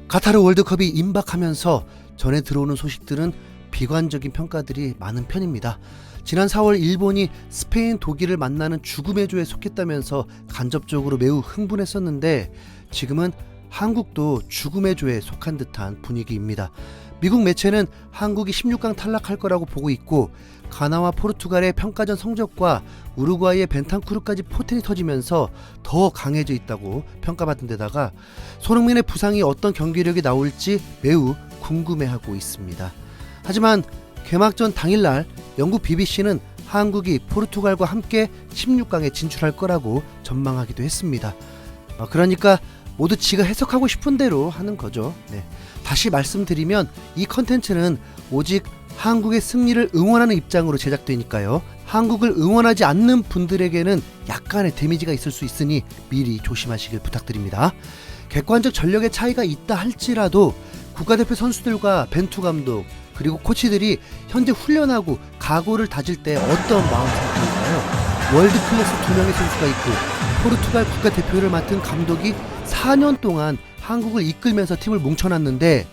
카타르 월드컵이 임박하면서 전해 들어오는 소식들은 비관적인 평가들이 많은 편입니다. 지난 4월 일본이 스페인, 독일을 만나는 죽음의 조에 속했다면서 간접적으로 매우 흥분했었는데 지금은 한국도 죽음의 조에 속한 듯한 분위기입니다. 미국 매체는 한국이 16강 탈락할 거라고 보고 있고 가나와 포르투갈의 평가전 성적과 우루과이의 벤탄쿠르까지 포텐이 터지면서 더 강해져 있다고 평가받은 데다가 손흥민의 부상이 어떤 경기력이 나올지 매우 궁금해하고 있습니다. 하지만 개막전 당일날 영국 BBC는 한국이 포르투갈과 함께 16강에 진출할 거라고 전망하기도 했습니다. 그러니까 모두 지가 해석하고 싶은 대로 하는 거죠. 다시 말씀드리면 이 컨텐츠는 오직 한국의 승리를 응원하는 입장으로 제작되니까요. 한국을 응원하지 않는 분들에게는 약간의 데미지가 있을 수 있으니 미리 조심하시길 부탁드립니다. 객관적 전력의 차이가 있다 할지라도 국가대표 선수들과 벤투 감독 그리고 코치들이 현재 훈련하고 각오를 다질 때 어떤 마음 상태인가요? 월드클래스 2명의 선수가 있고 포르투갈 국가대표를 맡은 감독이 4년 동안 한국을 이끌면서 팀을 뭉쳐놨는데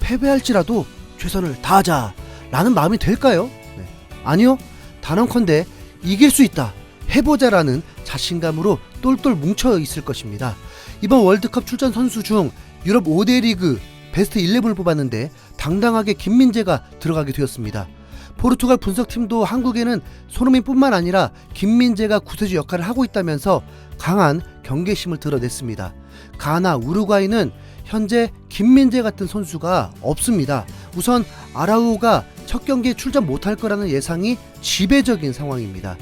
패배할지라도 최선을 다하자 라는 마음이 될까요? 아니요. 단언컨대 이길 수 있다, 해보자라는 자신감으로 똘똘 뭉쳐 있을 것입니다. 이번 월드컵 출전 선수 중 유럽 5대 리그 베스트 11을 뽑았는데 당당하게 김민재가 들어가게 되었습니다. 포르투갈 분석팀도 한국에는 손흥민뿐만 아니라 김민재가 구세주 역할을 하고 있다면서 강한 경계심을 드러냈습니다. 가나, 우루과이는 현재 김민재 같은 선수가 없습니다. 우선 아라우가 첫 경기에 출전 못할 거라는 예상이 지배적인 상황입니다.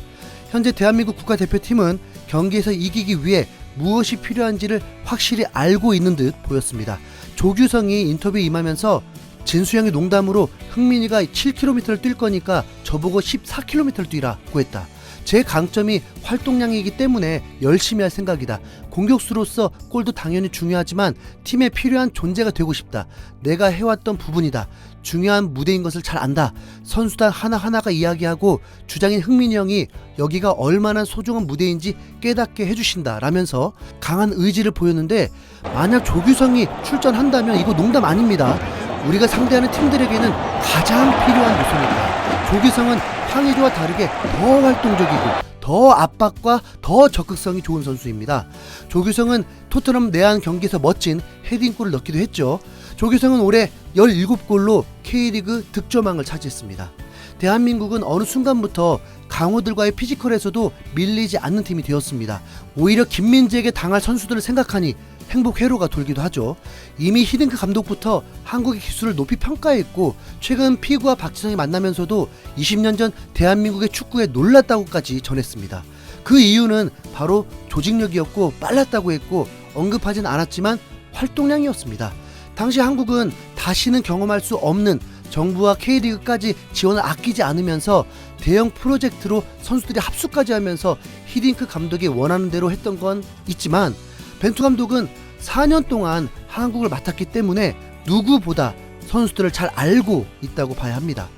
현재 대한민국 국가대표팀은 경기에서 이기기 위해 무엇이 필요한지를 확실히 알고 있는 듯 보였습니다. 조규성이 인터뷰에 임하면서 진수영이 농담으로 흥민이가 7km를 뛸 거니까 저보고 14km를 뛰라고 했다. 제 강점이 활동량이기 때문에 열심히 할 생각이다. 공격수로서 골도 당연히 중요하지만 팀에 필요한 존재가 되고 싶다. 내가 해왔던 부분이다. 중요한 무대인 것을 잘 안다. 선수단 하나하나가 이야기하고 주장인 흥민이 형이 여기가 얼마나 소중한 무대인지 깨닫게 해주신다 라면서 강한 의지를 보였는데 만약 조규성이 출전한다면 이거 농담 아닙니다. 우리가 상대하는 팀들에게는 가장 필요한 요소입니다. 조규성은 황의조와 다르게 더 활동적이고 더 압박과 더 적극성이 좋은 선수입니다. 조규성은 토트넘 내한 경기에서 멋진 헤딩골을 넣기도 했죠. 조규성은 올해 17골로 K리그 득점왕을 차지했습니다. 대한민국은 어느 순간부터 강호들과의 피지컬에서도 밀리지 않는 팀이 되었습니다. 오히려 김민재에게 당할 선수들을 생각하니 행복 회로가 돌기도 하죠. 이미 히딩크 감독부터 한국의 기술을 높이 평가했고 최근 피구와 박지성이 만나면서도 20년 전 대한민국의 축구에 놀랐다고까지 전했습니다. 그 이유는 바로 조직력이었고 빨랐다고 했고 언급하진 않았지만 활동량이었습니다. 당시 한국은 다시는 경험할 수 없는 정부와 K리그까지 지원을 아끼지 않으면서 대형 프로젝트로 선수들이 합수까지 하면서 히딩크 감독이 원하는 대로 했던 건 있지만 벤투 감독은 4년 동안 한국을 맡았기 때문에 누구보다 선수들을 잘 알고 있다고 봐야 합니다.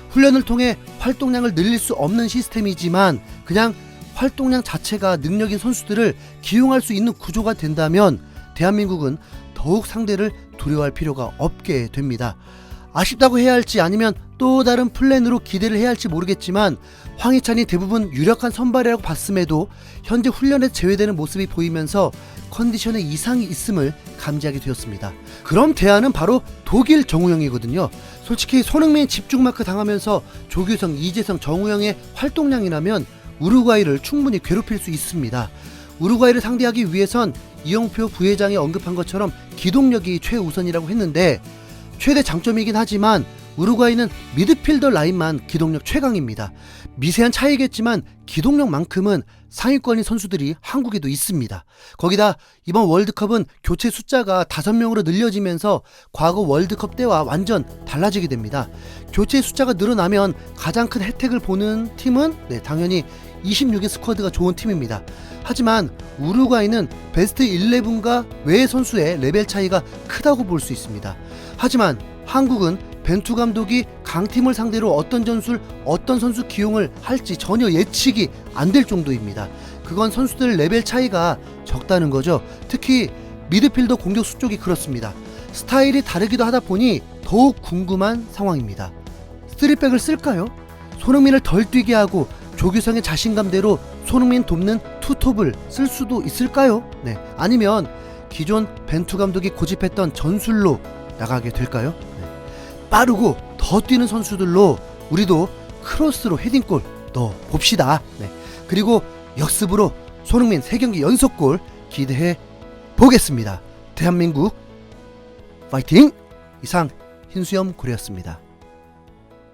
훈련을 통해 활동량을 늘릴 수 없는 시스템이지만 그냥 활동량 자체가 능력인 선수들을 기용할 수 있는 구조가 된다면 대한민국은 더욱 상대를 두려워할 필요가 없게 됩니다. 아쉽다고 해야 할지 아니면 또 다른 플랜으로 기대를 해야 할지 모르겠지만 황희찬이 대부분 유력한 선발이라고 봤음에도 현재 훈련에 제외되는 모습이 보이면서 컨디션에 이상이 있음을 감지하게 되었습니다. 그럼 대안은 바로 독일 정우영이거든요. 솔직히 손흥민 집중마크 당하면서 조규성, 이재성, 정우영의 활동량이라면 우루과이를 충분히 괴롭힐 수 있습니다. 우루과이를 상대하기 위해선 이영표 부회장이 언급한 것처럼 기동력이 최우선이라고 했는데 최대 장점이긴 하지만 우루과이는 미드필더 라인만 기동력 최강입니다. 미세한 차이겠지만 기동력만큼은 상위권인 선수들이 한국에도 있습니다. 거기다 이번 월드컵은 교체 숫자가 5명으로 늘려지면서 과거 월드컵 때와 완전 달라지게 됩니다. 교체 숫자가 늘어나면 가장 큰 혜택을 보는 팀은 당연히 26인 스쿼드가 좋은 팀입니다. 하지만 우루과이는 베스트 11과 외 선수의 레벨 차이가 크다고 볼 수 있습니다. 하지만 한국은 벤투 감독이 강팀을 상대로 어떤 전술, 어떤 선수 기용을 할지 전혀 예측이 안 될 정도입니다. 그건 선수들 레벨 차이가 적다는 거죠. 특히 미드필더 공격수 쪽이 그렇습니다. 스타일이 다르기도 하다 보니 더욱 궁금한 상황입니다. 3백을 쓸까요? 손흥민을 덜 뛰게 하고 조규성의 자신감대로 손흥민 돕는 투톱을 쓸 수도 있을까요? 네. 아니면 기존 벤투 감독이 고집했던 전술로 나가게 될까요? 네. 빠르고 더 뛰는 선수들로 우리도 크로스로 헤딩골 넣어 봅시다. 네. 그리고 역습으로 손흥민 3경기 연속골 기대해 보겠습니다. 대한민국 파이팅! 이상 흰수염 고래였습니다.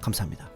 감사합니다.